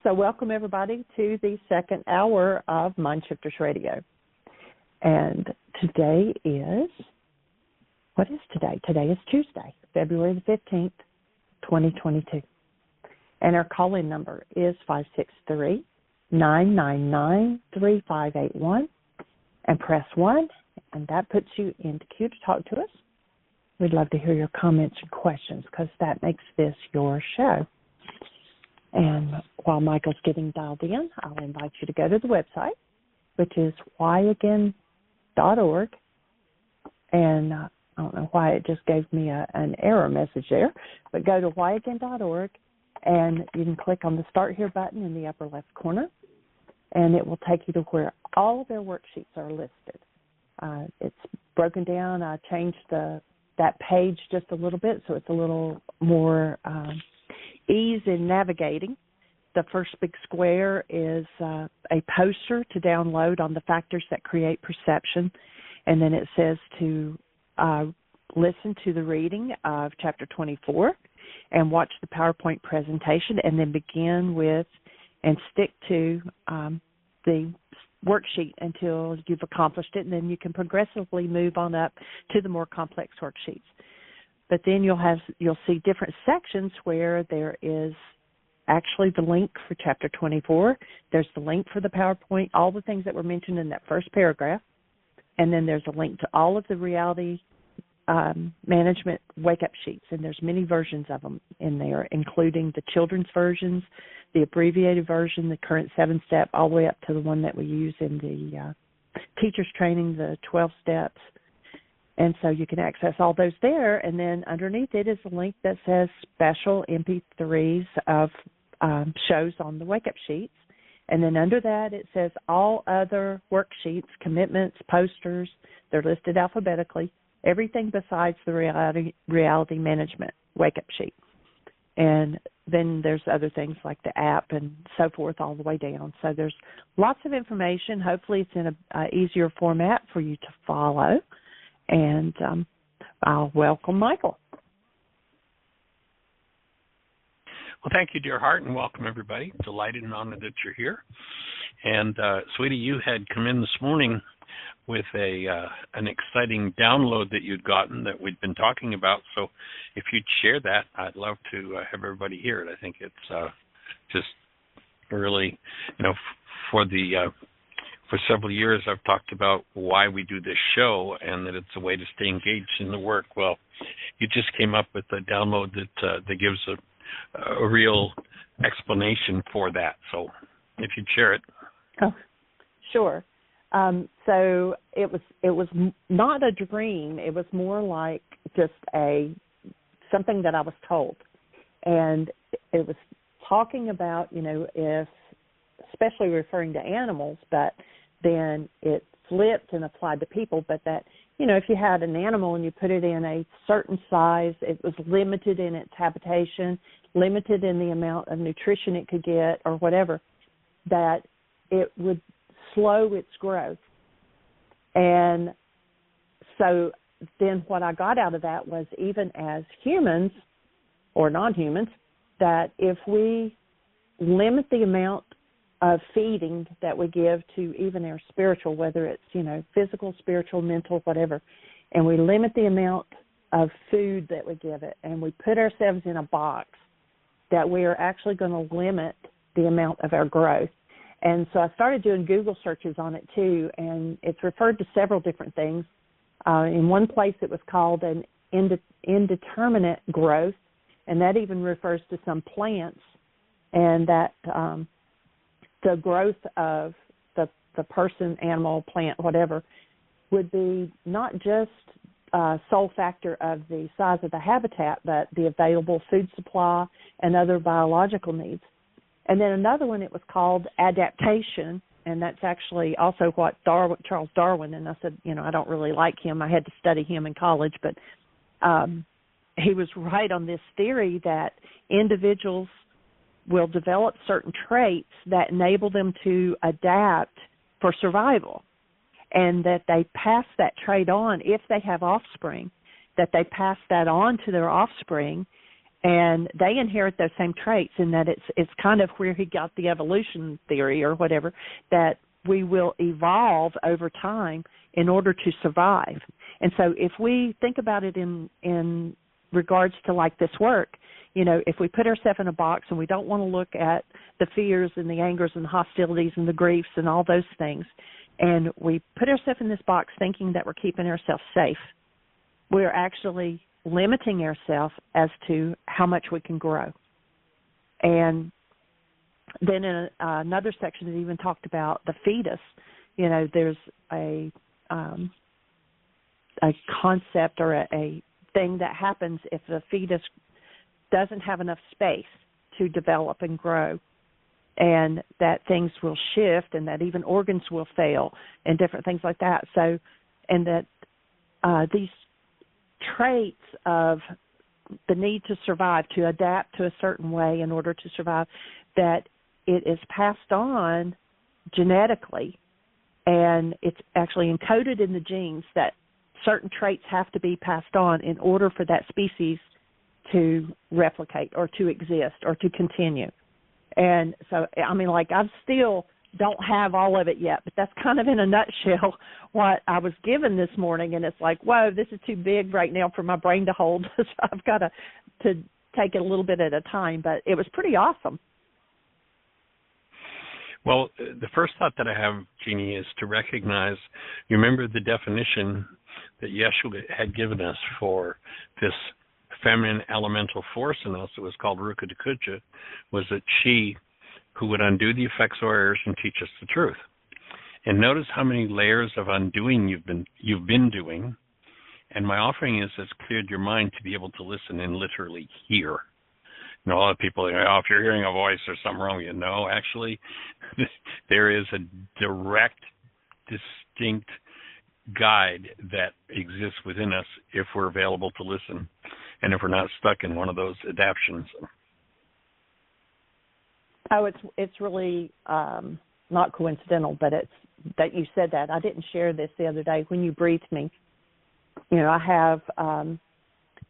So welcome, everybody, to the second hour of Mind Shifters Radio. And today is, what is today? Today is Tuesday, February the 15th, 2022. And our call-in number is 563-999-3581. And press 1, and that puts you into queue to talk to us. We'd love to hear your comments and questions because that makes this your show. And while Michael's getting dialed in, I'll invite you to go to the website, which is whyagain.org. And I don't know why it just gave me an error message there, but go to whyagain.org, and you can click on the Start Here button in the upper left corner, and it will take you to where all of their worksheets are listed. It's broken down. I changed that page just a little bit, so it's a little more ease in navigating. The first big square is a poster to download on the factors that create perception, and then it says to listen to the reading of Chapter 24 and watch the PowerPoint presentation, and then begin with and stick to the worksheet until you've accomplished it, and then you can progressively move on up to the more complex worksheets. But then you'll see different sections where there is actually the link for Chapter 24. There's the link for the PowerPoint, all the things that were mentioned in that first paragraph, and then there's a link to all of the reality management wake-up sheets, and there's many versions of them in there, including the children's versions, the abbreviated version, the current 7-step, all the way up to the one that we use in the teacher's training, the 12 steps. And so you can access all those there, and then underneath it is a link that says special MP3s of shows on the wake-up sheets. And then under that it says all other worksheets, commitments, posters. They're listed alphabetically, everything besides the reality management wake-up sheet. And then there's other things like the app and so forth all the way down. So there's lots of information. Hopefully it's in an easier format for you to follow. And I'll welcome Michael. Well, thank you, dear heart, and welcome, everybody. Delighted and honored that you're here. And, sweetie, you had come in this morning with an exciting download that you'd gotten that we'd been talking about. So if you'd share that, I'd love to have everybody hear it. I think it's just really, for several years I've talked about why we do this show and that it's a way to stay engaged in the work. Well, you just came up with a download that gives a real explanation for that. So if you'd share it. Oh, sure. So it was not a dream. It was more like just something that I was told. And it was talking about, if, especially referring to animals, but then it flipped and applied to people, but that, if you had an animal and you put it in a certain size, it was limited in its habitation, limited in the amount of nutrition it could get or whatever, that it would slow its growth. And so then what I got out of that was, even as humans or non-humans, that if we limit the amount of feeding that we give to even our spiritual, whether it's, physical, spiritual, mental, whatever, and we limit the amount of food that we give it, and we put ourselves in a box, that we are actually going to limit the amount of our growth. And so I started doing Google searches on it too, and it's referred to several different things. In one place it was called an indeterminate growth, and that even refers to some plants, and that the growth of the person, animal, plant, whatever, would be not just sole factor of the size of the habitat, but the available food supply and other biological needs. And then another one, it was called adaptation, and that's actually also what Charles Darwin, and I said, I don't really like him. I had to study him in college, but he was right on this theory that individuals will develop certain traits that enable them to adapt for survival, and that they pass that trait on if they have offspring, that they pass that on to their offspring, And they inherit those same traits, in that it's kind of where he got the evolution theory or whatever, that we will evolve over time in order to survive. And so if we think about it in regards to like this work, you know, if we put ourselves in a box and we don't want to look at the fears and the angers and the hostilities and the griefs and all those things, and we put ourselves in this box thinking that we're keeping ourselves safe, we're actually limiting ourselves as to how much we can grow. And then in another section, it even talked about the fetus. You know, there's a concept or a thing that happens if the fetus doesn't have enough space to develop and grow, and that things will shift and that even organs will fail and different things like that. So, and that these traits of the need to survive, to adapt to a certain way in order to survive, that it is passed on genetically, and it's actually encoded in the genes that certain traits have to be passed on in order for that species to replicate or to exist or to continue. And so, I mean, like, I still don't have all of it yet, but that's kind of in a nutshell what I was given this morning. And it's like, whoa, this is too big right now for my brain to hold. So I've got to take it a little bit at a time, but it was pretty awesome. Well, the first thought that I have, Jeanie, is to recognize, you remember the definition that Yeshua had given us for this feminine elemental force in us. It was called Rukha, was that she who would undo the effects or errors and teach us the truth. And notice how many layers of undoing you've been doing. And my offering is it's cleared your mind to be able to listen and literally hear. You know, a lot of people, if you're hearing a voice, there's something wrong with you. No, actually, there is a direct, distinct guide that exists within us if we're available to listen and if we're not stuck in one of those adaptations. Oh, it's really not coincidental, but it's that you said that. I didn't share this the other day when you breathed me. You know, I have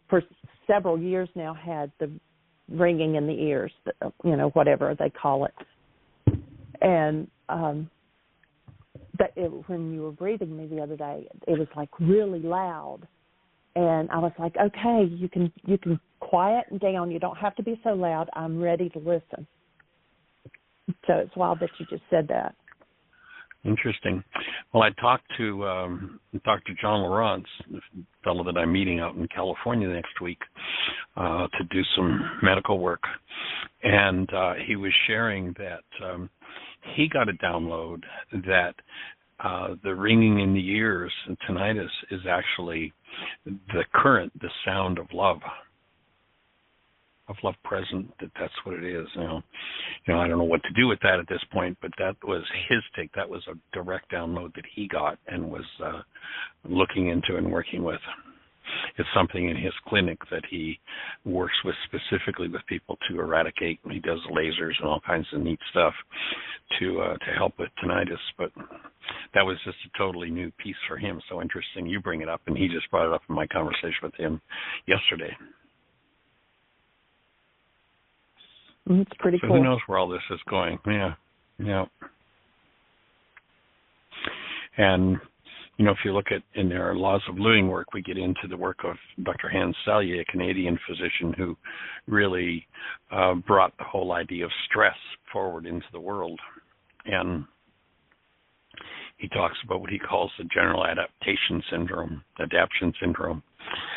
for several years now had the ringing in the ears, you know, whatever they call it. And when you were breathing me the other day, it was like really loud. And I was like, okay, you can quiet down. You don't have to be so loud. I'm ready to listen. So it's wild that you just said that. Interesting. Well, I talked to Dr. John Lawrence, the fellow that I'm meeting out in California next week to do some medical work, and he was sharing that he got a download that the ringing in the ears and tinnitus is actually the sound of love present, that's what it is. You know, I don't know what to do with that at this point, but that was his take. That was a direct download that he got and was looking into and working with. It's something in his clinic that he works with specifically with people to eradicate. He does lasers and all kinds of neat stuff to help with tinnitus, but that was just a totally new piece for him. So interesting you bring it up, and he just brought it up in my conversation with him yesterday. It's pretty so cool. Who knows where all this is going? Yeah. And, you know, if you look at in our laws of living work, we get into the work of Dr. Hans Selye, a Canadian physician who really brought the whole idea of stress forward into the world. And he talks about what he calls the general adaptation syndrome,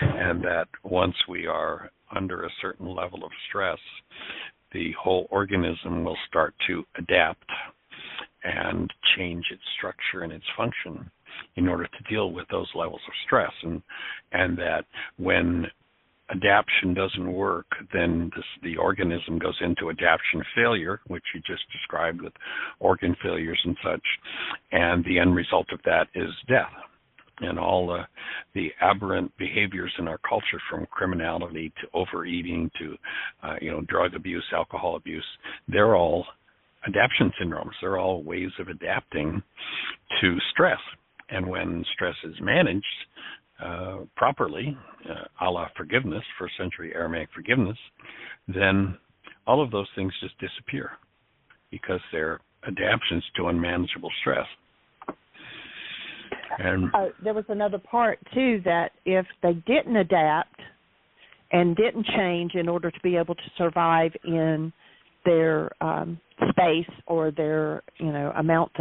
and that once we are under a certain level of stress, the whole organism will start to adapt and change its structure and its function in order to deal with those levels of stress. And that when adaptation doesn't work, then the organism goes into adaptation failure, which you just described with organ failures and such, and the end result of that is death. And all the aberrant behaviors in our culture, from criminality to overeating to, drug abuse, alcohol abuse, they're all adaptation syndromes. They're all ways of adapting to stress. And when stress is managed, properly, a la forgiveness, first century Aramaic forgiveness, then all of those things just disappear because they're adaptations to unmanageable stress. And there was another part, too, that if they didn't adapt and didn't change in order to be able to survive in their space or their, amount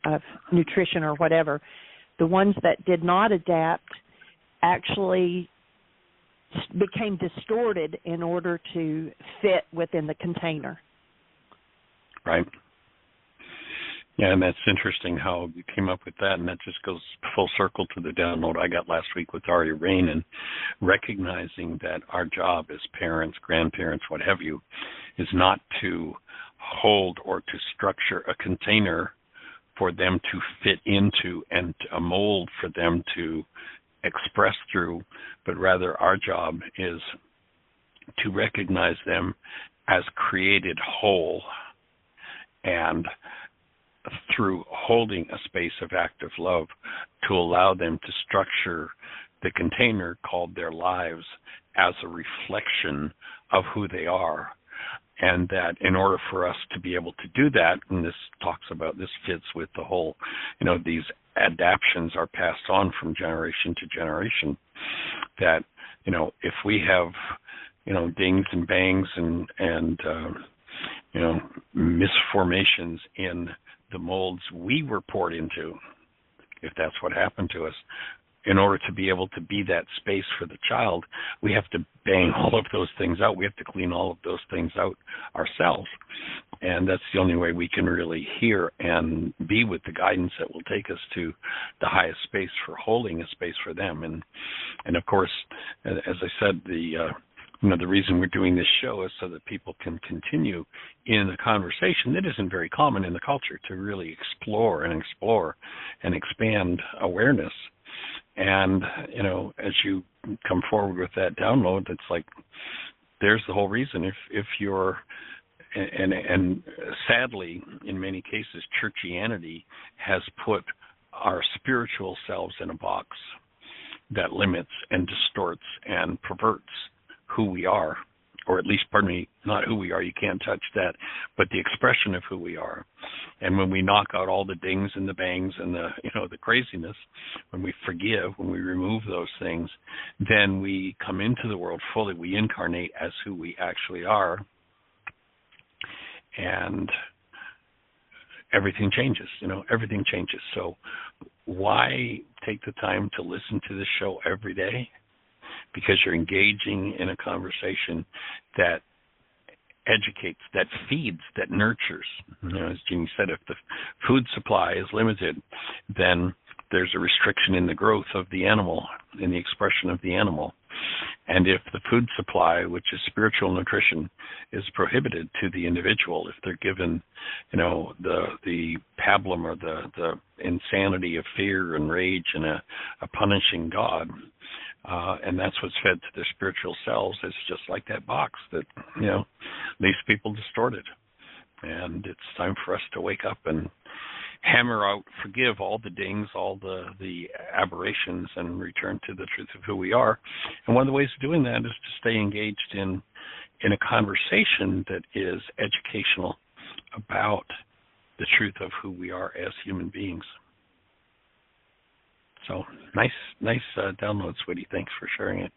of nutrition or whatever, the ones that did not adapt actually became distorted in order to fit within the container. Right. Yeah, and that's interesting how you came up with that, and that just goes full circle to the download I got last week with Aria Rain, and recognizing that our job as parents, grandparents, what have you, is not to hold or to structure a container for them to fit into and a mold for them to express through, but rather our job is to recognize them as created whole, and through holding a space of active love to allow them to structure the container called their lives as a reflection of who they are. And that in order for us to be able to do that, and this fits with the whole, these adaptations are passed on from generation to generation, that, if we have, dings and bangs and misformations in the molds we were poured into, if that's what happened to us, in order to be able to be that space for the child, we have to bang all of those things out. We have to clean all of those things out ourselves. And that's the only way we can really hear and be with the guidance that will take us to the highest space for holding a space for them. And of course, as I said, the reason we're doing this show is so that people can continue in a conversation that isn't very common in the culture, to really explore and expand awareness. And, as you come forward with that download, it's like, there's the whole reason. If you're, and sadly, in many cases, churchianity has put our spiritual selves in a box that limits and distorts and perverts who we are, or at least, not who we are, you can't touch that, but the expression of who we are. And when we knock out all the dings and the bangs and the craziness, when we forgive, when we remove those things, then we come into the world fully. We incarnate as who we actually are, and everything changes. Everything changes. So why take the time to listen to this show every day? Because you're engaging in a conversation that educates, that feeds, that nurtures. As Jeanie said, if the food supply is limited, then there's a restriction in the growth of the animal, in the expression of the animal. And if the food supply, which is spiritual nutrition, is prohibited to the individual, if they're given, the pablum or the insanity of fear and rage and a punishing God, and that's what's fed to their spiritual selves, it's just like that box that, leaves people distorted. And it's time for us to wake up and hammer out, forgive all the dings, all the aberrations, and return to the truth of who we are. And one of the ways of doing that is to stay engaged in a conversation that is educational about the truth of who we are as human beings. So nice download, sweetie. Thanks for sharing it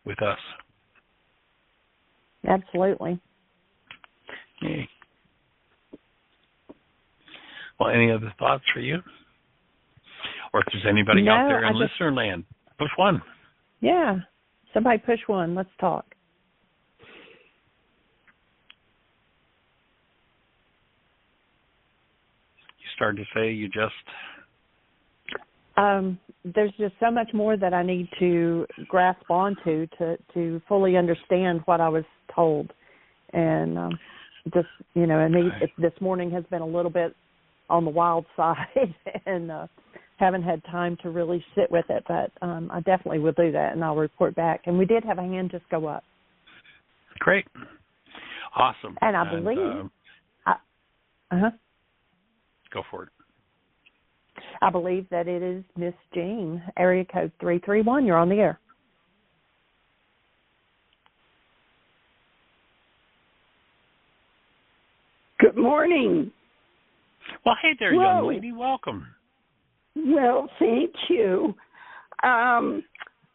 with us. Absolutely. Yay. Well, any other thoughts for you? Or if there's anybody out there in listener land, push one. Yeah. Somebody push one. Let's talk. You started to say you just... there's just so much more that I need to grasp onto to fully understand what I was told. And this morning has been a little bit on the wild side and haven't had time to really sit with it. But I definitely will do that, and I'll report back. And we did have a hand just go up. Great. Awesome. And I believe... Go for it. I believe that it is Miss Jean, area code 331. You're on the air. Good morning. Well, hey there, young lady. Welcome. Well, thank you. I've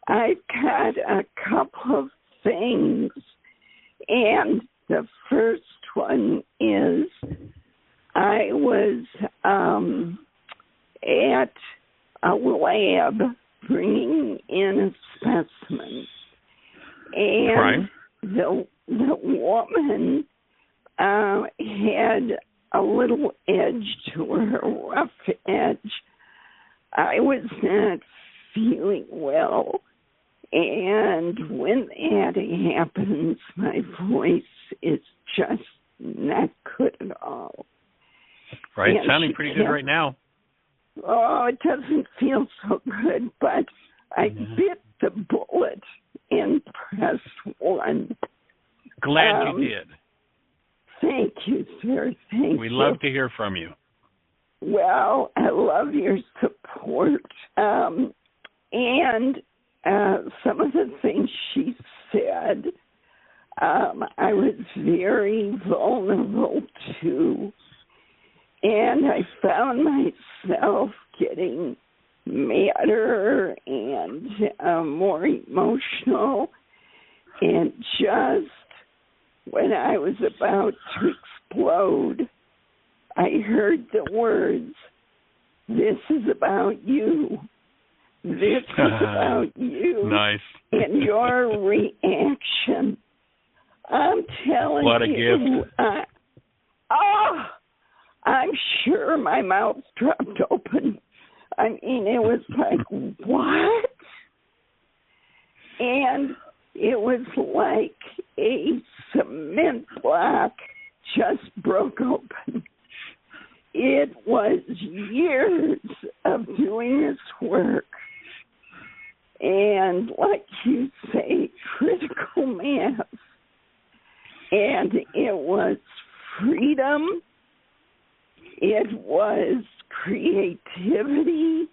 got a couple of things, and the first one is I was at a lab bringing in a specimen, and the woman had a little edge to her, rough edge. I was not feeling well, and when that happens, my voice is just not good at all. Right, and sounding pretty good right now. Oh, it doesn't feel so good, but I bit the bullet and pressed 1. Glad you did. Thank you, sir. Thank you. We love to hear from you. Well, I love your support. And some of the things she said, I was very vulnerable to. And I found myself getting madder and more emotional. And just when I was about to explode, I heard the words, "This is about you. This is about you." Nice. And your reaction. I'm telling you. What a gift. I'm sure my mouth dropped open. I mean, it was like, what? And it was like a cement block just broke open. It was years of doing this work. And like you say, critical mass. And it was freedom. It was creativity.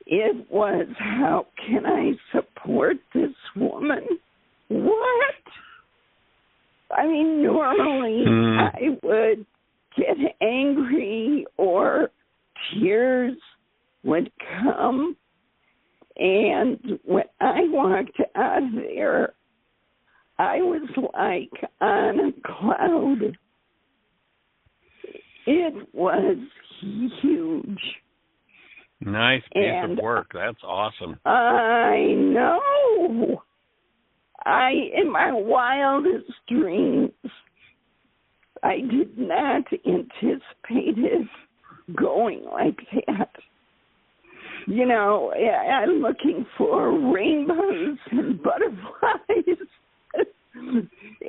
It was, how can I support this woman? What? I mean, normally I would get angry or tears would come. And when I walked out of there, I was like on a cloud. It was huge. Nice piece of work. That's awesome. I know. In my wildest dreams, I did not anticipate it going like that. You know, I'm looking for rainbows and butterflies.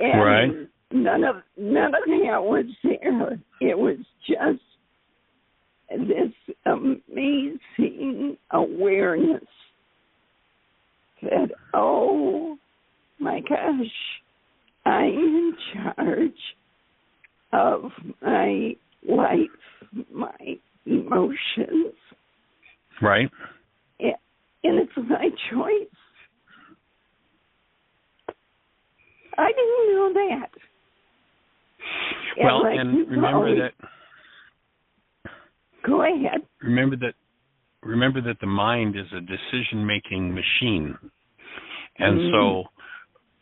And none of that was there. It was just this amazing awareness that, oh my gosh, I'm in charge of my life, my emotions. Right. And it's my choice. I didn't know that. Well, and remember that. Go ahead. Remember that the mind is a decision-making machine, and so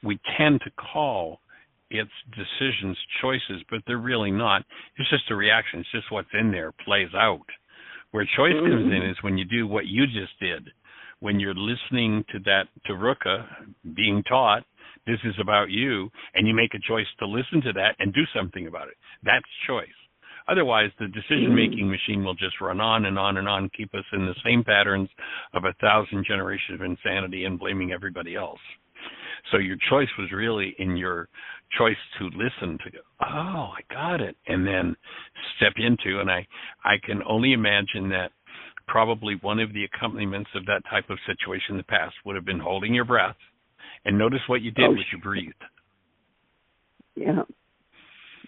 we tend to call its decisions choices, but they're really not. It's just a reaction. It's just what's in there plays out. Where choice comes in is when you do what you just did, when you're listening to Rukha being taught, this is about you, and you make a choice to listen to that and do something about it. That's choice. Otherwise, the decision-making machine will just run on and on and on, keep us in the same patterns of 1,000 generations of insanity and blaming everybody else. So your choice was really in your choice to listen, to go, oh, I got it, and then step into, and I can only imagine that probably one of the accompaniments of that type of situation in the past would have been holding your breath, and notice what you did was you breathed. Yeah.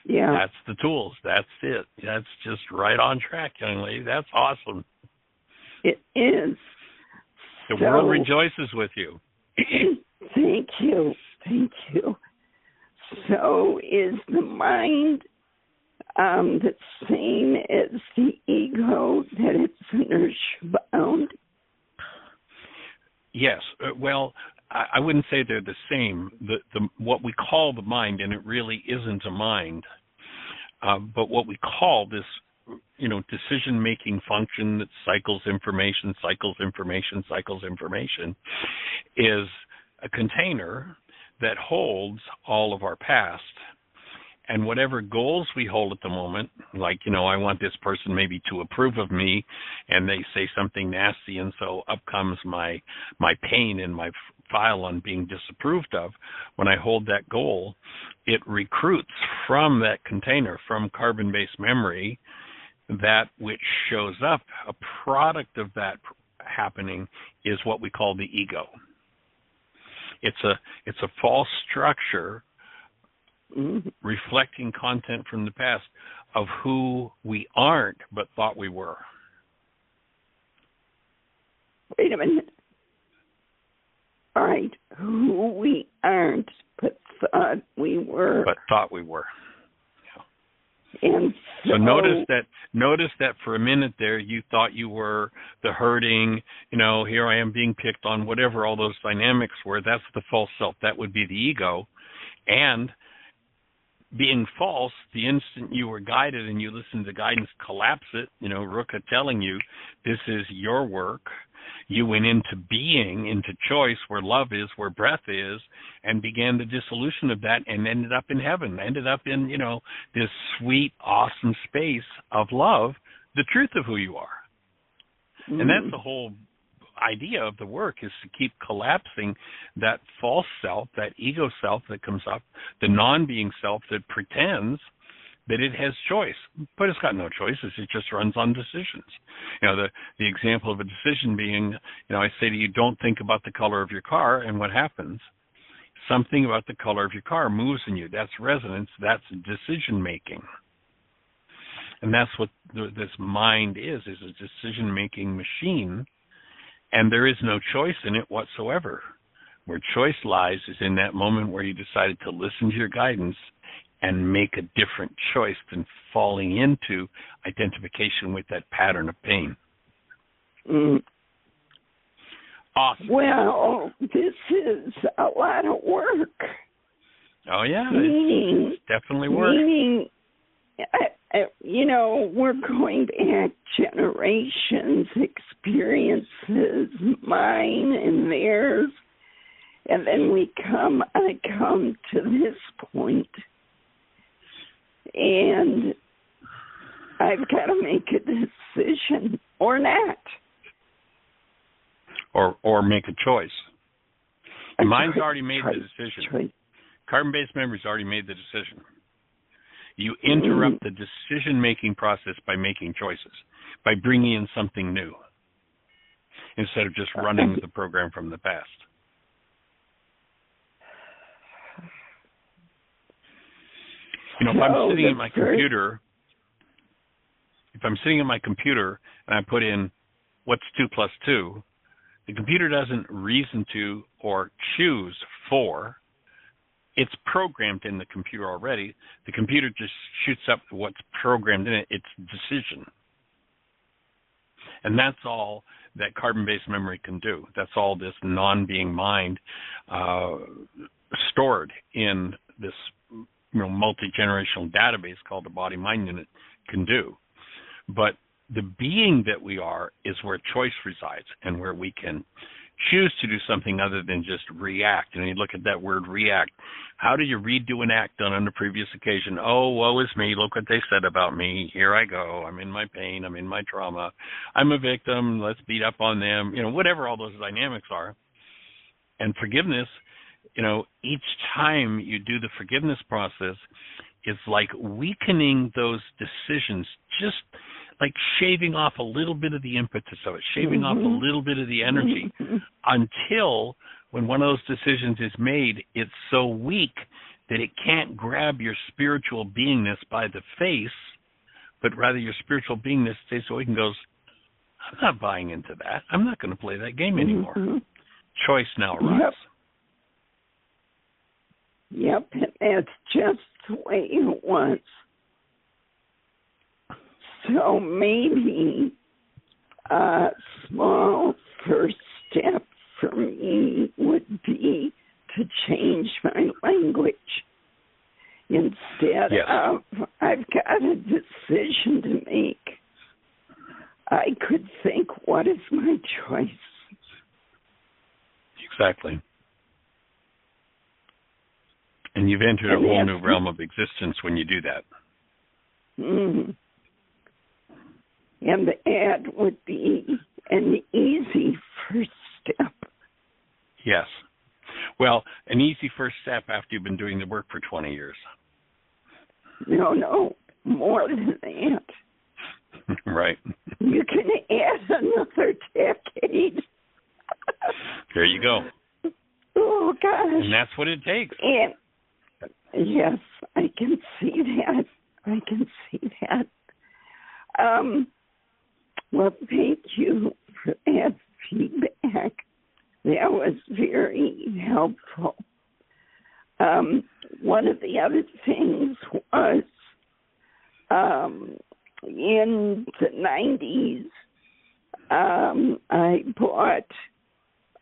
Yeah. That's the tools. That's it. That's just right on track, young lady. That's awesome. It is. The world rejoices with you. Thank you. Thank you. So is the mind the same as the ego, that it's inertia-bound? Yes. Well, I wouldn't say they're the same. The what we call the mind, and it really isn't a mind, but what we call this, decision-making function that cycles information, is a container that holds all of our past. And whatever goals we hold at the moment, like, I want this person maybe to approve of me, and they say something nasty, and so up comes my pain in my file on being disapproved of. When I hold that goal, it recruits from that container, from carbon-based memory, that which shows up. A product of that happening is what we call the ego. It's a false structure reflecting content from the past of who we aren't but thought we were. Wait a minute. All right. Who we aren't but thought we were. But thought we were. Yeah. And so notice that for a minute there you thought you were the hurting, here I am being picked on, whatever all those dynamics were. That's the false self. That would be the ego. And being false, the instant you were guided and you listened to guidance collapse it, Rukha telling you this is your work, you went into being, into choice, where love is, where breath is, and began the dissolution of that and ended up in heaven, ended up in, this sweet, awesome space of love, the truth of who you are. And that's the whole idea of the work, is to keep collapsing that false self, that ego self that comes up, the non-being self that pretends that it has choice, but it's got no choices. It just runs on decisions. The example of a decision being, I say to you, don't think about the color of your car, and what happens? Something about the color of your car moves in you. That's resonance. That's decision-making. And that's what this mind is a decision-making machine, and there is no choice in it whatsoever. Where choice lies is in that moment where you decided to listen to your guidance and make a different choice than falling into identification with that pattern of pain. Awesome. Well, this is a lot of work. Oh, yeah. It's definitely work. Meaning, we're going back generations, experiences, mine and theirs, and then I come to this point, and I've got to make a decision or not. Or make a choice. Your mind's already made the decision. Carbon-based memory's already made the decision. You interrupt the decision-making process by making choices, by bringing in something new, instead of just running the program from the past. If I'm sitting at my computer, and I put in what's 2 plus 2, the computer doesn't reason to or choose for. It's programmed in the computer already. The computer just shoots up what's programmed in it. It's decision. And that's all that carbon-based memory can do. That's all this non-being mind stored in this multi-generational database called the body-mind unit can do. But the being that we are is where choice resides and where we can choose to do something other than just react. And you look at that word react. How do you redo an act done on a previous occasion? Oh, woe is me. Look what they said about me. Here I go. I'm in my pain. I'm in my trauma. I'm a victim. Let's beat up on them. Whatever all those dynamics are. And forgiveness, each time you do the forgiveness process, is like weakening those decisions, just like shaving off a little bit of the impetus of it, shaving off a little bit of the energy until when one of those decisions is made, it's so weak that it can't grab your spiritual beingness by the face, but rather your spiritual beingness stays awake and goes, I'm not buying into that. I'm not going to play that game anymore. Mm-hmm. Choice now arrives. Yep, and that's just the way it was. So maybe a small first step for me would be to change my language. Instead of, I've got a decision to make, I could think, what is my choice? Exactly. And you've entered a whole new realm of existence when you do that. Mm-hmm. And that would be an easy first step. Yes. Well, an easy first step after you've been doing the work for 20 years. No, more than that. Right. You can add another decade. There you go. Oh, gosh. And that's what it takes. And yes, I can see that. Well, thank you for that feedback. That was very helpful. One of the other things was in the 90s, I bought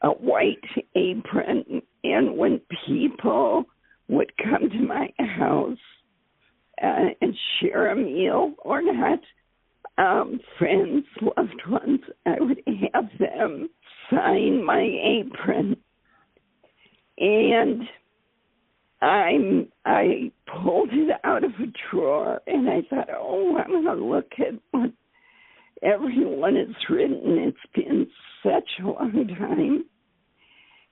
a white apron, and when people would come to my house and share a meal or not, friends, loved ones, I would have them sign my apron. And I pulled it out of a drawer, and I thought, I'm going to look at what everyone has written. It's been such a long time.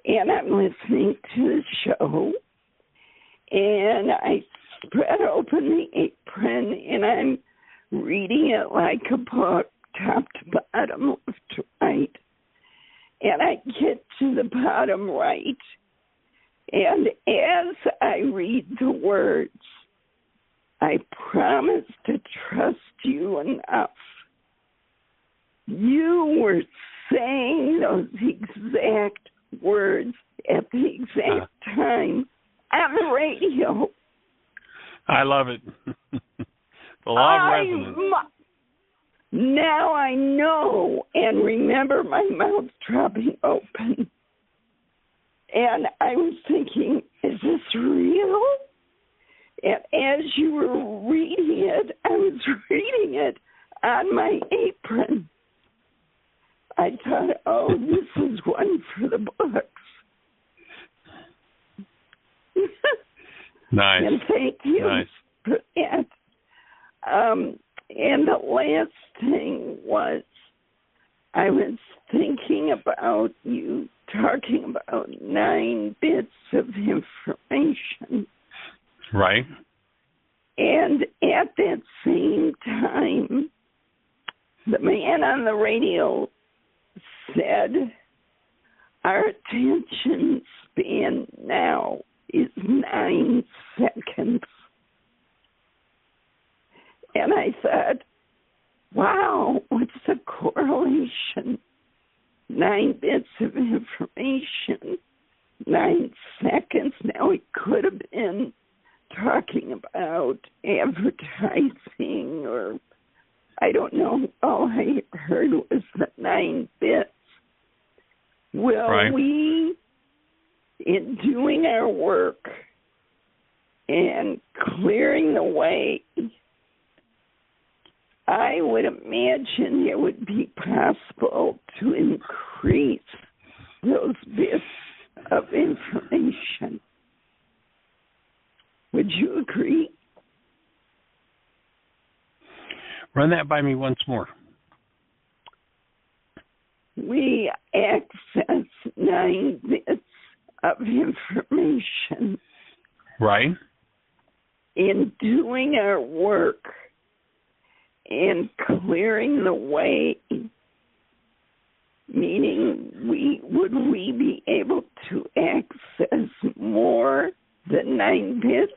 And I'm listening to the show, and I spread open the apron, and I'm reading it like a book, top to bottom, left to right. And I get to the bottom right, and as I read the words, I promise to trust you enough. You were saying those exact words at the exact time on the radio. I love it. The law of resonance. Now I know and remember my mouth dropping open. And I was thinking, is this real? And as you were reading it, I was reading it on my apron. I thought, this is one for the books. Nice. And thank you for that. And the last thing was, I was thinking about you talking about 9 bits of information. Right. And at that same time, the man on the radio said, our attention span now is 9 seconds. And I thought, wow, what's the correlation? 9 bits of information, 9 seconds. Now, he could have been talking about advertising, or I don't know. All I heard was the 9 bits. Will we, in doing our work and clearing the way, I would imagine it would be possible to increase those bits of information. Would you agree? Run that by me once more. We access 9 bits of information. Right. In doing our work and clearing the way, meaning would we be able to access more than 9 bits?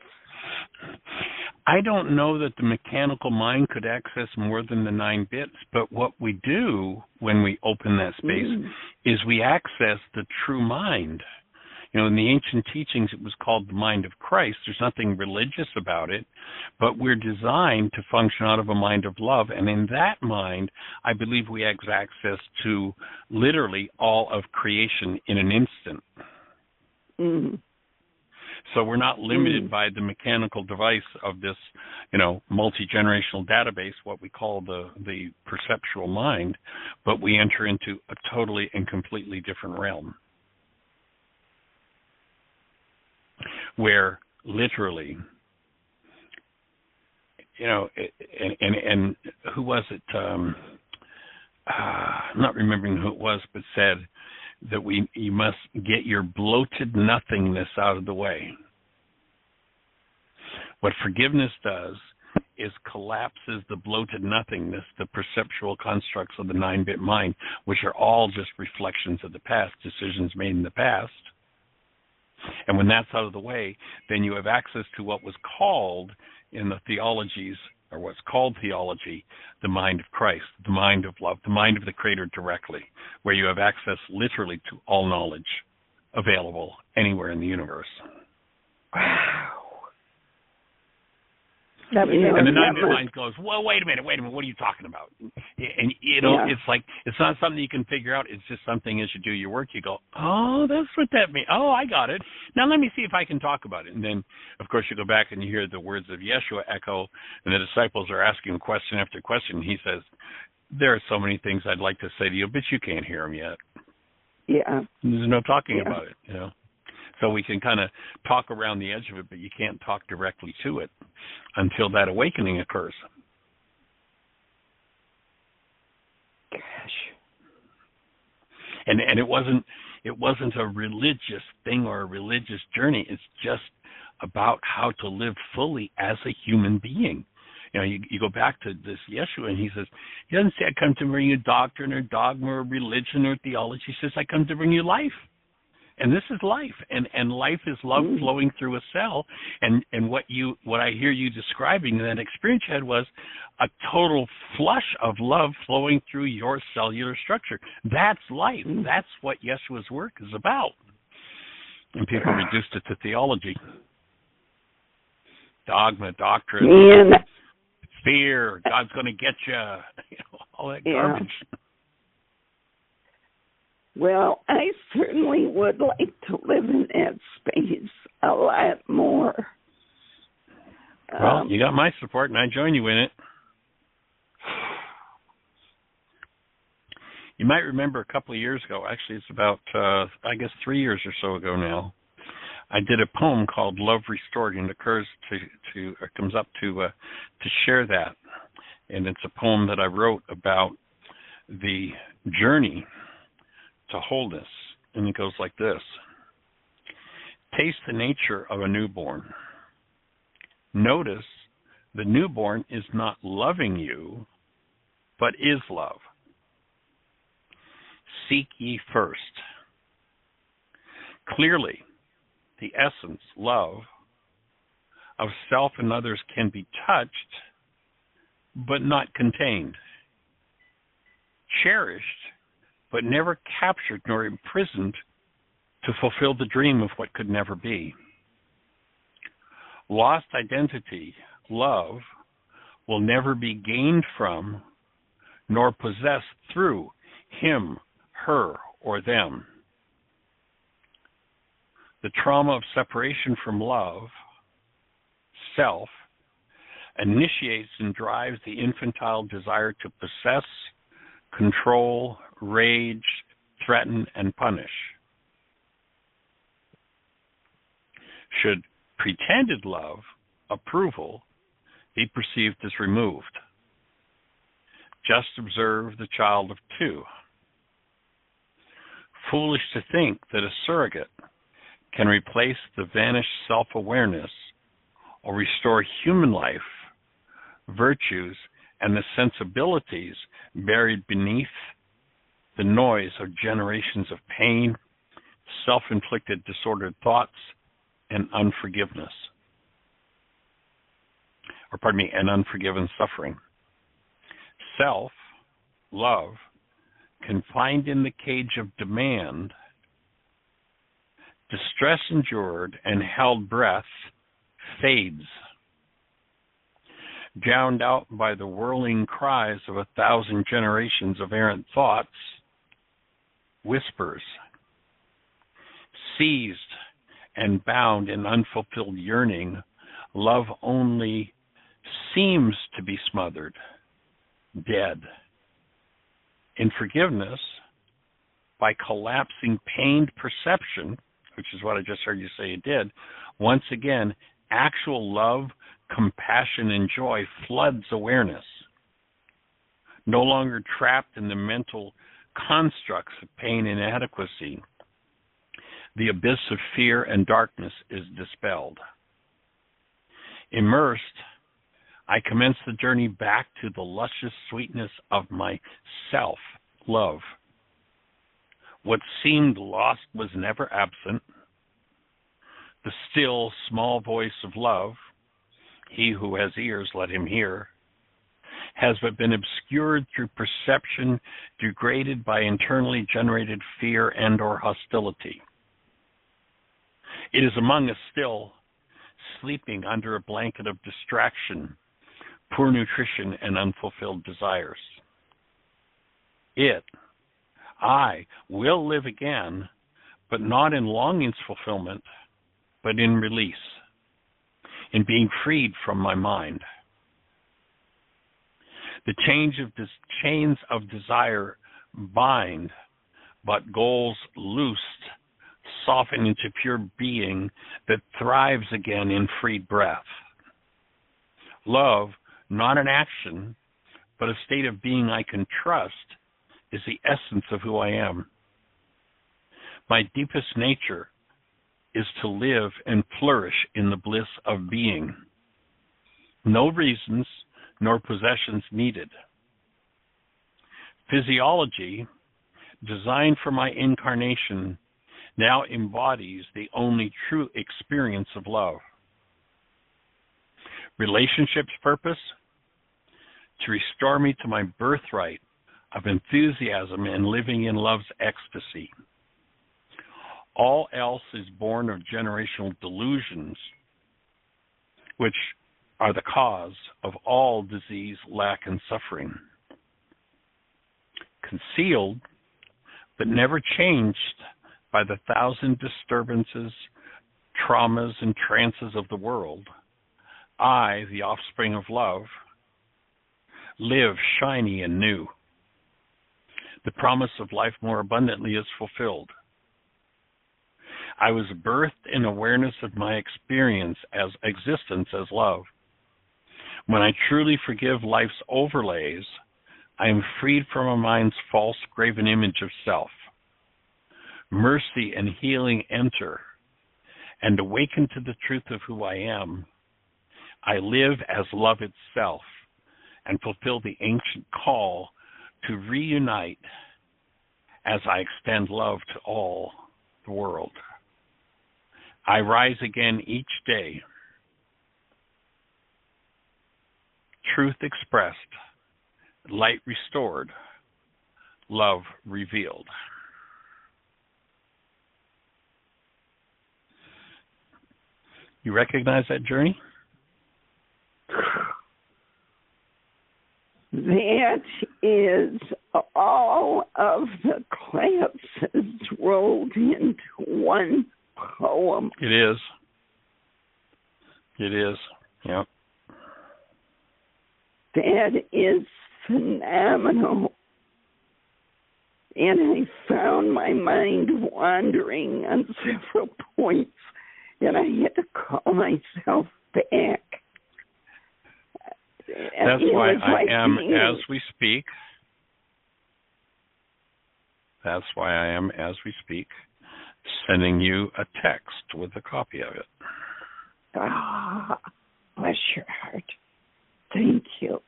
I don't know that the mechanical mind could access more than the 9 bits, but what we do when we open that space is we access the true mind. You know, in the ancient teachings, it was called the mind of Christ. There's nothing religious about it, but we're designed to function out of a mind of love. And in that mind, I believe we have access to literally all of creation in an instant. Mm. So we're not limited by the mechanical device of this, you know, multi-generational database, what we call the perceptual mind, but we enter into a totally and completely different realm, where literally, you know, and who was it? I'm not remembering who it was, but said that you must get your bloated nothingness out of the way. What forgiveness does is collapses the bloated nothingness, the perceptual constructs of the 9-bit mind, which are all just reflections of the past, decisions made in the past. And when that's out of the way, then you have access to what was called in the theologies, or what's called theology, the mind of Christ, the mind of love, the mind of the Creator directly, where you have access literally to all knowledge available anywhere in the universe. Wow. And the 9-bit mind goes, well, wait a minute, what are you talking about? And, you know, it's like, it's not something you can figure out. It's just something as you do your work, you go, oh, that's what that means. Oh, I got it. Now let me see if I can talk about it. And then, of course, you go back and you hear the words of Yeshua echo, and the disciples are asking question after question. He says, there are so many things I'd like to say to you, but you can't hear them yet. Yeah. There's no talking about it, you know. So we can kind of talk around the edge of it, but you can't talk directly to it until that awakening occurs. Gosh. And it wasn't a religious thing or a religious journey. It's just about how to live fully as a human being. You know, you go back to this Yeshua, and he says, he doesn't say, I come to bring you doctrine or dogma or religion or theology. He says, I come to bring you life. And this is life, and life is love flowing through a cell. And what I hear you describing in that experience you had was a total flush of love flowing through your cellular structure. That's life. That's what Yeshua's work is about. And people reduced it to theology, dogma, doctrine, fear. God's going to get you. You know, all that garbage. Well, I certainly would like to live in that space a lot more. Well, you got my support, and I join you in it. You might remember a couple of years ago, actually it's about, 3 years or so ago now, I did a poem called Love Restored, and it comes up to share that. And it's a poem that I wrote about the journey to wholeness, and it goes like this. Taste the nature of a newborn. Notice the newborn is not loving you, but is love. Seek ye first. Clearly, the essence, love, of self and others can be touched, but not contained. Cherished, but never captured nor imprisoned to fulfill the dream of what could never be. Lost identity, love, will never be gained from nor possessed through him, her, or them. The trauma of separation from love, self, initiates and drives the infantile desire to possess, control, rage, threaten, and punish. Should pretended love, approval, be perceived as removed, just observe the child of 2. Foolish to think that a surrogate can replace the vanished self-awareness or restore human life, virtues, and the sensibilities buried beneath the noise of generations of pain, self-inflicted disordered thoughts, and unforgiveness. and unforgiven suffering. Self, love, confined in the cage of demand, distress endured and held breath, fades, drowned out by the whirling cries of 1,000 generations of errant thoughts, whispers, seized and bound in unfulfilled yearning, love only seems to be smothered, dead. In forgiveness, by collapsing pained perception, which is what I just heard you say it did, once again, actual love, compassion, and joy floods awareness. No longer trapped in the mental constructs of pain and inadequacy, the abyss of fear and darkness is dispelled. Immersed, I commence the journey back to the luscious sweetness of my self-love. What seemed lost was never absent. The still, small voice of love, he who has ears, let him hear, has but been obscured through perception, degraded by internally generated fear and or hostility. It is among us still, sleeping under a blanket of distraction, poor nutrition, and unfulfilled desires. I, will live again, but not in longing's fulfillment, but in release, in being freed from my mind. The chains of desire bind, but goals loosed soften into pure being that thrives again in freed breath. Love, not an action, but a state of being I can trust, is the essence of who I am. My deepest nature is to live and flourish in the bliss of being. No reasons nor possessions needed. Physiology, designed for my incarnation, now embodies the only true experience of love. Relationship's purpose? To restore me to my birthright of enthusiasm and living in love's ecstasy. All else is born of generational delusions, which are the cause of all disease, lack, and suffering. Concealed, but never changed by the 1,000 disturbances, traumas, and trances of the world, I, the offspring of love, live shiny and new. The promise of life more abundantly is fulfilled. I was birthed in awareness of my existence as love. When I truly forgive life's overlays, I am freed from a mind's false graven image of self. Mercy and healing enter, and awaken to the truth of who I am. I live as love itself, and fulfill the ancient call to reunite as I extend love to all the world. I rise again each day, truth expressed, light restored, love revealed. You recognize that journey? That is all of the classes rolled into one poem. It is. It is. Yep. That is phenomenal. And I found my mind wandering on several points, and I had to call myself back. That's why I am as we speak. That's why I am as we speak, sending you a text with a copy of it. Ah, bless your heart. Thank you.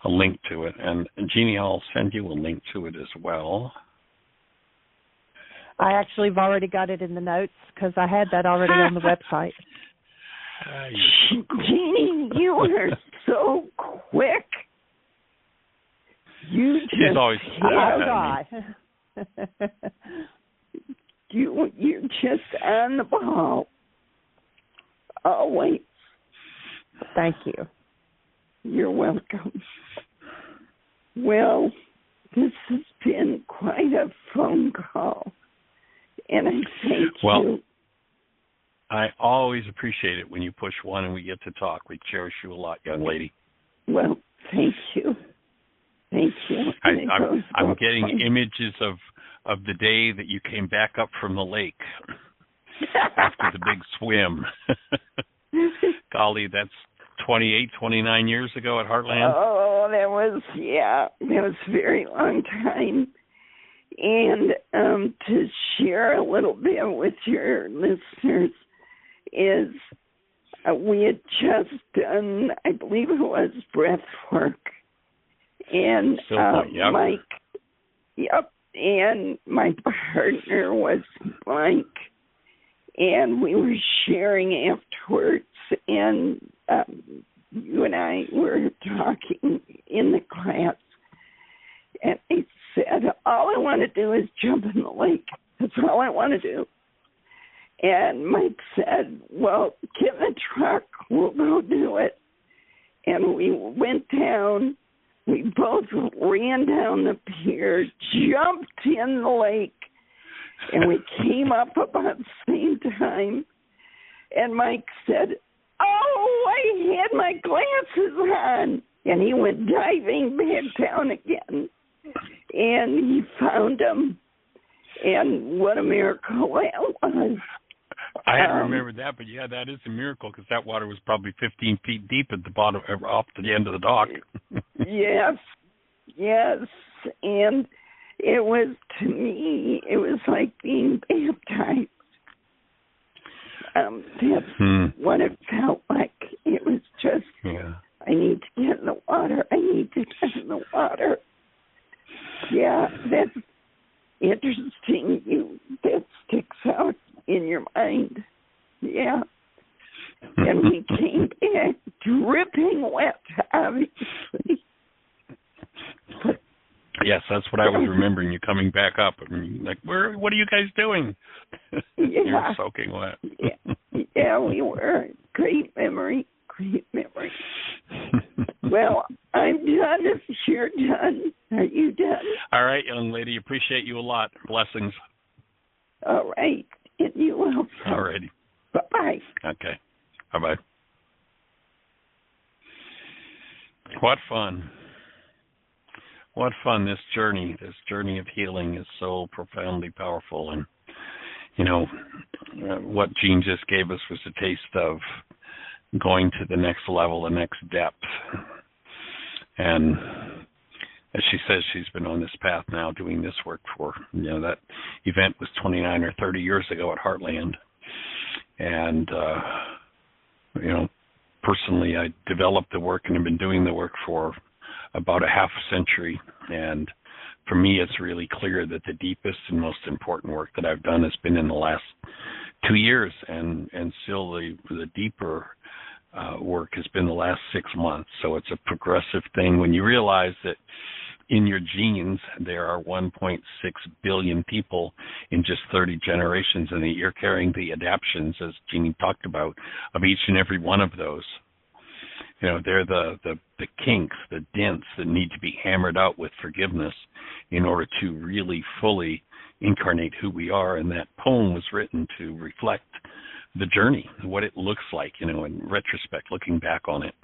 A link to it. And Jeanie, I'll send you a link to it as well. I actually have already got it in the notes because I had that already on the website. Jeanie, You are so quick. You just She's always You're just on the ball. Always. Thank you. You're welcome. Well, this has been quite a phone call, and I thank you. I always appreciate it when you push one and we get to talk. We cherish you a lot, young lady. Well, thank you. Thank you. I'm getting images of the day that you came back up from the lake after the big swim. Golly, that's 28, 29 years ago at Heartland. Oh, that was a very long time. And to share a little bit with your listeners is we had just done, I believe it was breath work. And Mike, and my partner was Mike, and we were sharing afterwards, and you and I were talking in the class, and he said, all I want to do is jump in the lake. That's all I want to do. And Mike said, well, get in the truck, we'll go do it. And we went down. We both ran down the pier, jumped in the lake, and we came up about the same time. And Mike said, oh, I had my glasses on. And he went diving back down again. And he found them. And what a miracle that was. I hadn't remembered that, but yeah, that is a miracle because that water was probably 15 feet deep at the bottom, off to the end of the dock. Yes. And it was, to me, it was like being baptized. That's what it felt like. It was just, I need to get in the water. I need to get in the water. Yeah, that's interesting. That sticks out in your mind. Yeah. And we came back dripping wet, obviously. Yes, that's what I was remembering, you coming back up. And like, what are you guys doing? You were soaking wet. Yeah, we were. Great memory. Well, I'm done if you're done. Are you done? All right, young lady. Appreciate you a lot. Blessings. All right. And you will. All righty. Bye-bye. Okay. Bye-bye. What fun. What fun, this journey of healing is so profoundly powerful. And, you know, what Jean just gave us was a taste of going to the next level, the next depth. And as she says, she's been on this path now doing this work for, that event was 29 or 30 years ago at Heartland. And, personally, I developed the work and have been doing the work for about a half a century. And for me, it's really clear that the deepest and most important work that I've done has been in the last 2 years. And still the deeper work has been the last 6 months. So it's a progressive thing when you realize that in your genes, there are 1.6 billion people in just 30 generations, and that you're carrying the adaptations, as Jeanie talked about, of each and every one of those. They're the kinks, the dents that need to be hammered out with forgiveness in order to really fully incarnate who we are. And that poem was written to reflect the journey, what it looks like, in retrospect, looking back on it,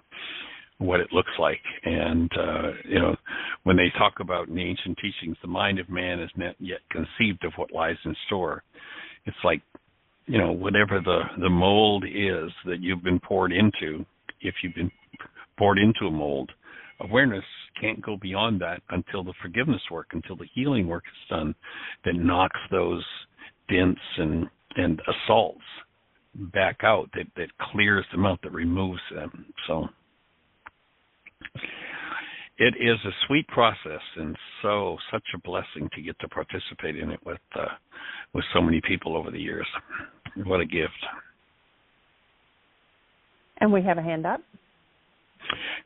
what it looks like. And, when they talk about in the ancient teachings, the mind of man is not yet conceived of what lies in store. It's like, whatever the mold is that you've been poured into, if you've been poured into a mold, awareness can't go beyond that until the forgiveness work, until the healing work is done that knocks those dents and assaults back out, that clears them out, that removes them. So it is a sweet process, and such a blessing to get to participate in it with so many people over the years. What a gift. And we have a hand up.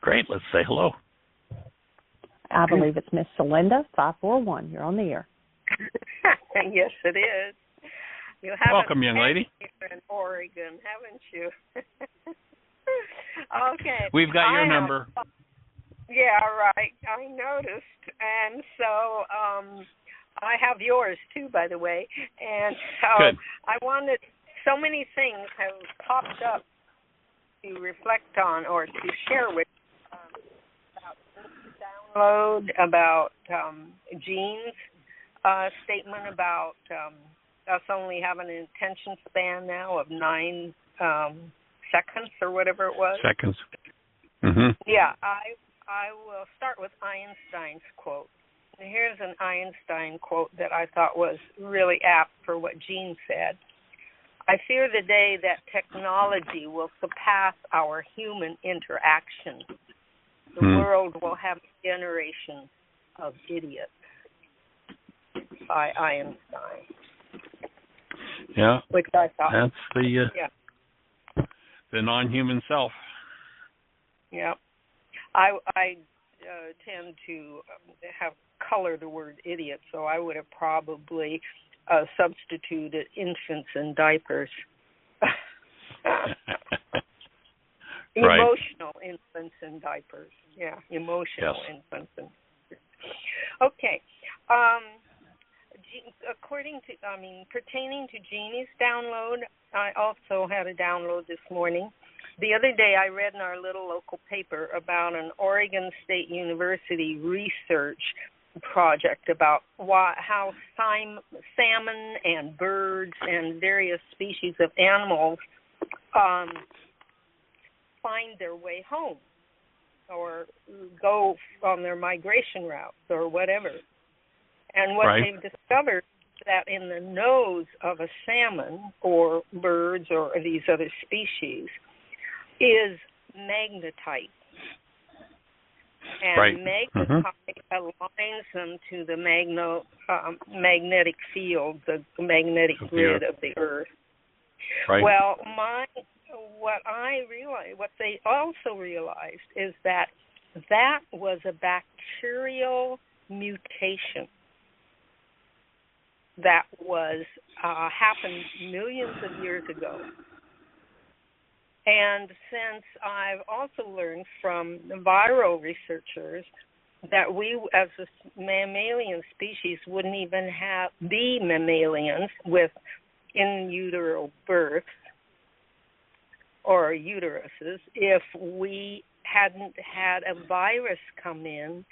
Great. Let's say hello. I believe it's Miss Celinda, 541. You're on the air. Yes, it is. You Welcome, young lady. Here in Oregon, haven't you? Okay. We've got your number. Yeah, right. I noticed. And so I have yours, too, by the way. And Good. I wanted, so many things have popped up to reflect on or to share with about download, about Jean's statement about us only having an attention span now of 9 seconds or whatever it was. Seconds. Mm-hmm. Yeah, I will start with Einstein's quote. And here's an Einstein quote that I thought was really apt for what Jean said. I fear the day that technology will surpass our human interaction. The world will have a generation of idiots. By Einstein. Yeah. Which I thought. That's the non-human self. Yeah. I tend to have color the word idiot, so I would have probably substituted infants in diapers. Emotional infants in diapers. Yeah, emotional infants in diapers. Okay. Pertaining to Jeannie's download, I also had a download this morning. The other day I read in our little local paper about an Oregon State University research project about how salmon and birds and various species of animals find their way home or go on their migration routes or whatever. And what they've discovered is that in the nose of a salmon or birds or these other species is magnetite. And magnetite aligns them to the magnetic field, the magnetic grid of the Earth. Right. Well, what they also realized is that was a bacterial mutation that was happened millions of years ago. And since I've also learned from the viral researchers that we as a mammalian species wouldn't even be mammalians with in utero births or uteruses if we hadn't had a virus come in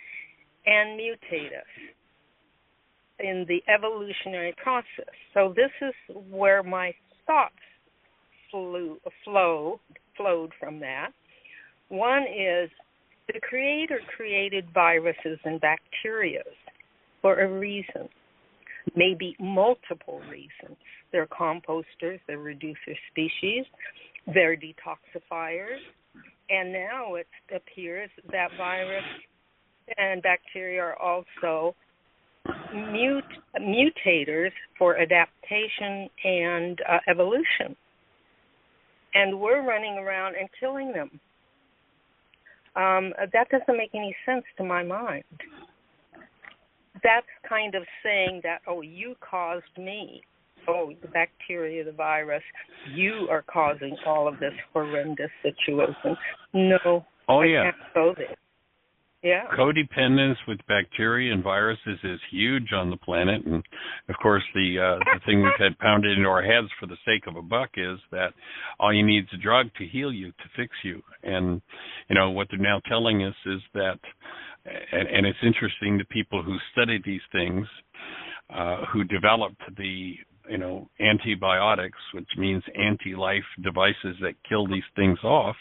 and mutate us in the evolutionary process. So this is where my thoughts flowed from that. One is the Creator created viruses and bacteria for a reason, maybe multiple reasons. They're composters, they're reducer species, they're detoxifiers, and now it appears that virus and bacteria are also mutators for adaptation and evolution. And we're running around and killing them. That doesn't make any sense to my mind. That's kind of saying that, you caused me. The bacteria, the virus, you are causing all of this horrendous situation. No, I can't go there. Yeah. Codependence with bacteria and viruses is huge on the planet, and of course the thing we've had pounded into our heads for the sake of a buck is that all you need is a drug to heal you, to fix you. And what they're now telling us is that, and it's interesting to people who study these things, who developed the antibiotics, which means anti-life devices that kill these things off,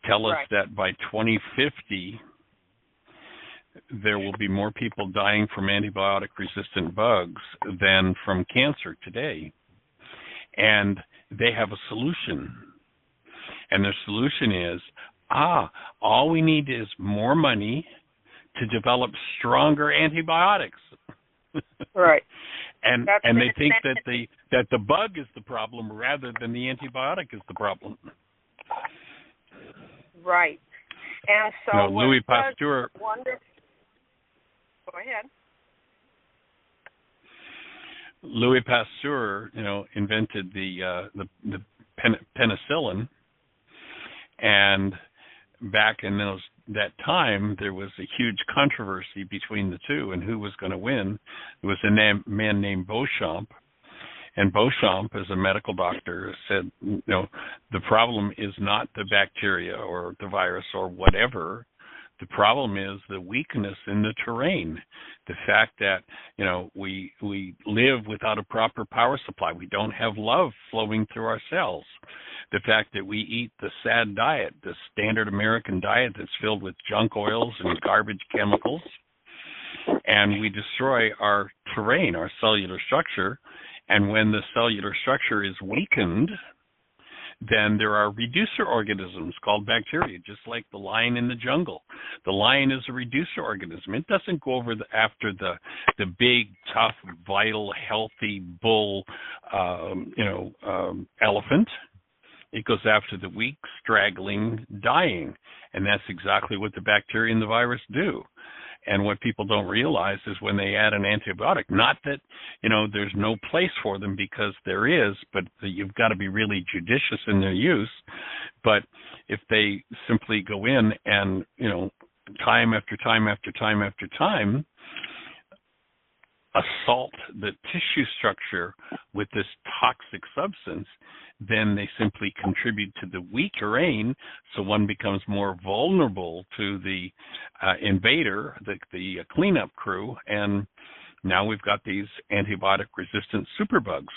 tell us that by 2050 there will be more people dying from antibiotic-resistant bugs than from cancer today. And they have a solution. And their solution is, all we need is more money to develop stronger antibiotics. Right. And they think that the bug is the problem rather than the antibiotic is the problem. Right. And so no, Louis Pasteur. Go ahead. Louis Pasteur, invented the penicillin, and back in that time, there was a huge controversy between the two and who was going to win. There was a man named Beauchamp, and Beauchamp, as a medical doctor, said, the problem is not the bacteria or the virus or whatever. The problem is the weakness in the terrain. The fact that, we live without a proper power supply. We don't have love flowing through our cells. The fact that we eat the SAD diet, the standard American diet that's filled with junk oils and garbage chemicals, and we destroy our terrain, our cellular structure. And when the cellular structure is weakened, then there are reducer organisms called bacteria, just like the lion in the jungle. The lion is a reducer organism. It doesn't go after the big, tough, vital, healthy bull, elephant. It goes after the weak, straggling, dying. And that's exactly what the bacteria and the virus do. And what people don't realize is when they add an antibiotic, not that, there's no place for them, because there is, but you've got to be really judicious in their use. But if they simply go in and, time after time after time after time, assault the tissue structure with this toxic substance, then they simply contribute to the weak terrain, so one becomes more vulnerable to the invader, the cleanup crew, and now we've got these antibiotic-resistant superbugs.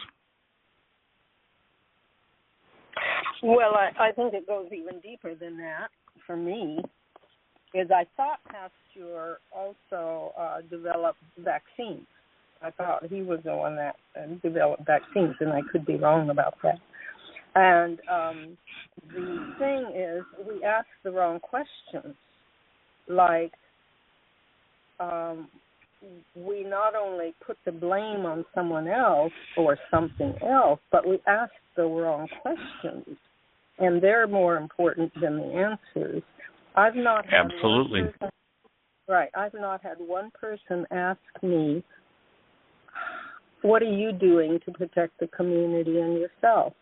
Well, I think it goes even deeper than that for me, is I thought Pasteur also developed vaccines. I thought he was the one that developed vaccines, and I could be wrong about that. And the thing is, we ask the wrong questions. Like, we not only put the blame on someone else or something else, but we ask the wrong questions, and they're more important than the answers. I've not had Absolutely. I've not had one person ask me, what are you doing to protect the community and yourself?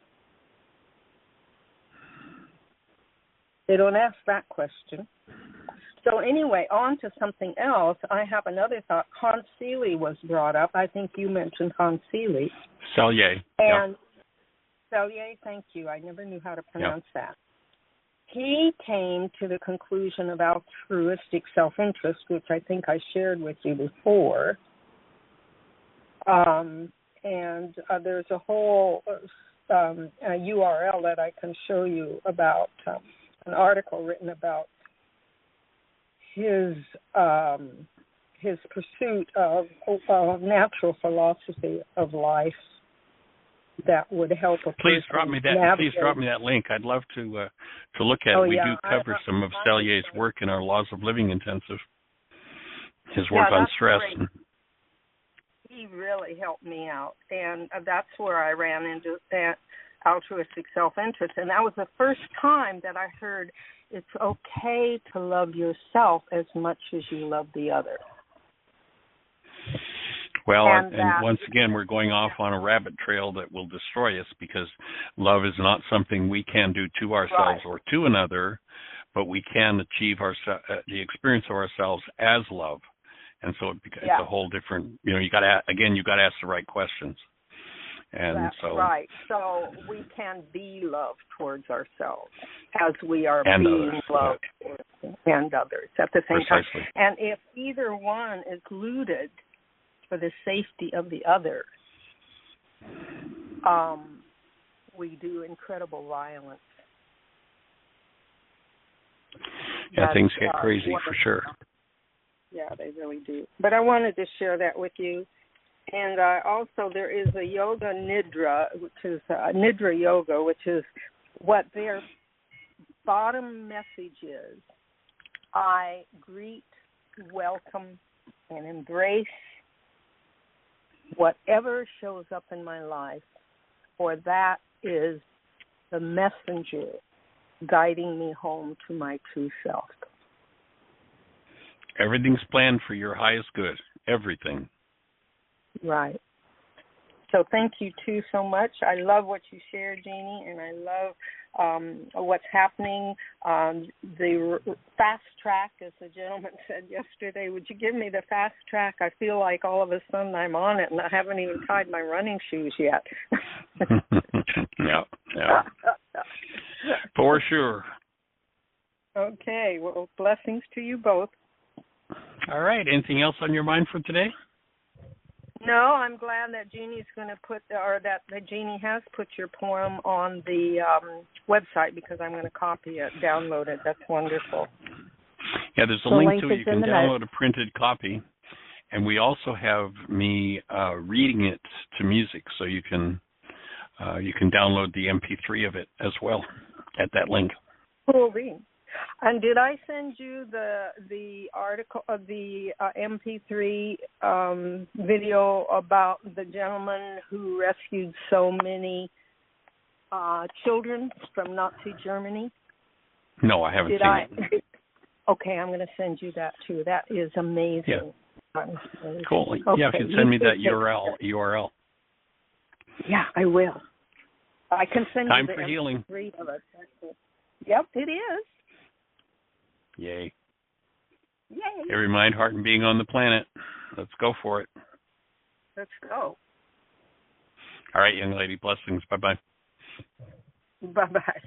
They don't ask that question. So anyway, on to something else. I have another thought. Hans Seeley was brought up. I think you mentioned Hans Seeley. Selye. And Selye, thank you. I never knew how to pronounce that. He came to the conclusion of altruistic self-interest, which I think I shared with you before. And there's a whole URL that I can show you about an article written about his pursuit of natural philosophy of life that would help a Please person drop me that. navigate. Please drop me that link. I'd love to look at it. We do cover some of Selye's work in our Laws of Living intensive. His work on stress. Great. He really helped me out, and that's where I ran into that altruistic self-interest, and that was the first time that I heard it's okay to love yourself as much as you love the other. Well, and once again, we're going off on a rabbit trail that will destroy us, because love is not something we can do to ourselves or to another, but we can achieve the experience of ourselves as love. And so it's a whole different, you got to ask the right questions. And that's right. So we can be love towards ourselves as we are being loved and others at the same time. And if either one is looted for the safety of the other, we do incredible violence. Yeah, things get crazy for sure. Yeah, they really do. But I wanted to share that with you. And also there is a yoga nidra, which is nidra yoga, which is what their bottom message is. I greet, welcome, and embrace whatever shows up in my life, for that is the messenger guiding me home to my true self. Everything's planned for your highest good. Everything. Right. So thank you, too, so much. I love what you shared, Jeanie, and I love what's happening. The fast track, as the gentleman said yesterday, would you give me the fast track? I feel like all of a sudden I'm on it, and I haven't even tied my running shoes yet. Yeah. For sure. Okay. Well, blessings to you both. All right. Anything else on your mind for today? No, I'm glad that Jeannie's going to that Jeanie has put your poem on the website, because I'm going to copy it, download it. That's wonderful. Yeah, there's a link to it. You can download a printed copy, and we also have me reading it to music, so you can download the MP3 of it as well at that link. Cool. And did I send you the article of the MP3 video about the gentleman who rescued so many children from Nazi Germany? No, I haven't seen it. Okay, I'm going to send you that too. That is amazing. Yeah. Cool. Okay. Yeah, if you send me that URL. Yeah, I will. I can send Time you the for healing. MP3 of it. Yep, it is. Yay. Yay. Every mind, heart, and being on the planet. Let's go for it. Let's go. All right, young lady. Blessings. Bye-bye. Bye-bye.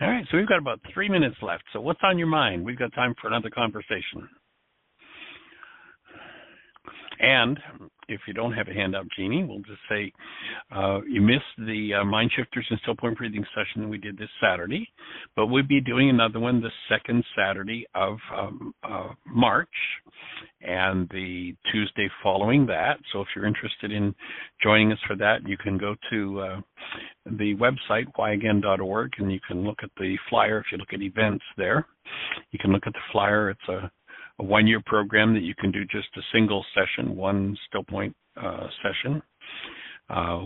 All right, so we've got about 3 minutes left. So what's on your mind? We've got time for another conversation. And if you don't have a handout, Jeanie, we'll just say you missed the Mind Shifters and Still Point Breathing session that we did this Saturday, but we'll be doing another one the second Saturday of March and the Tuesday following that. So if you're interested in joining us for that, you can go to the website, whyagain.org, and you can look at the flyer. If you look at events there, you can look at the flyer. It's a one-year program that you can do just a single session, one Still Point session,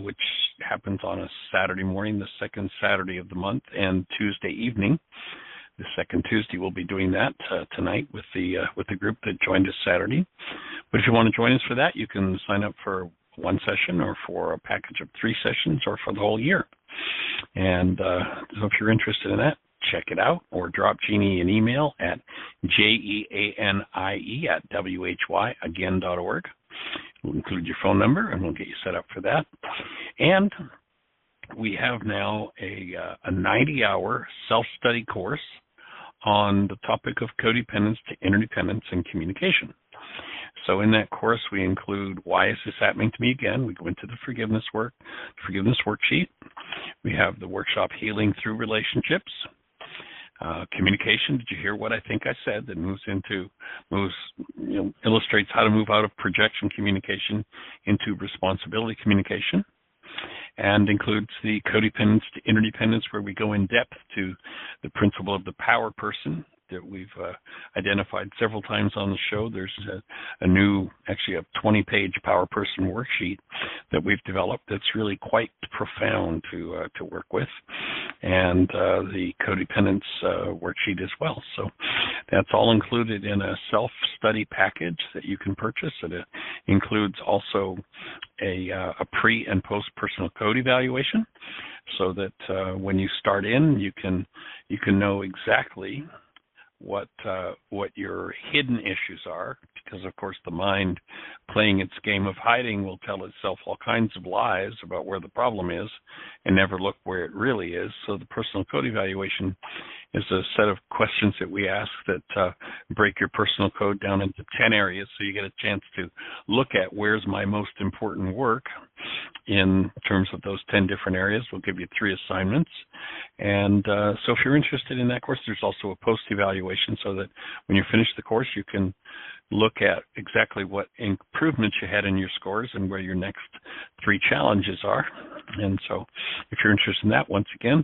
which happens on a Saturday morning, the second Saturday of the month, and Tuesday evening. The second Tuesday we'll be doing that tonight with the group that joined us Saturday. But if you want to join us for that, you can sign up for one session or for a package of 3 sessions or for the whole year. And so if you're interested in that, check it out, or drop Jeanie an email at jeanie@whyagain.org. We'll include your phone number, and we'll get you set up for that. And we have now a 90-hour self-study course on the topic of codependence to interdependence and communication. So in that course, we include why is this happening to me again? We go into the forgiveness worksheet. We have the workshop Healing Through Relationships. Communication, did you hear what I think I said? That illustrates how to move out of projection communication into responsibility communication, and includes the codependence to interdependence, where we go in depth to the principle of the power person that we've identified several times on the show. There's a 20-page power person worksheet that we've developed that's really quite profound to work with, and the codependence worksheet as well. So that's all included in a self-study package that you can purchase. It includes also a pre- and post-personal code evaluation, so that when you start in, you can know exactly what your hidden issues are, because of course the mind, playing its game of hiding, will tell itself all kinds of lies about where the problem is and never look where it really is. So the personal code evaluation is a set of questions that we ask that break your personal code down into 10 areas, so you get a chance to look at where's my most important work in terms of those 10 different areas. We'll give you 3 assignments. And so if you're interested in that course, there's also a post-evaluation, so that when you finish the course, you can look at exactly what improvements you had in your scores and where your next 3 challenges are. And so if you're interested in that, once again,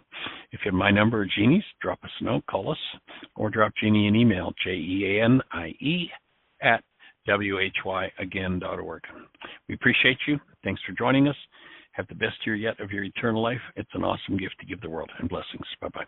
if you have my number or Jeannie's, drop us a note, call us, or drop Jeanie an email, jeanie@whyagain.org. We appreciate you. Thanks for joining us. Have the best year yet of your eternal life. It's an awesome gift to give the world. And blessings. Bye-bye.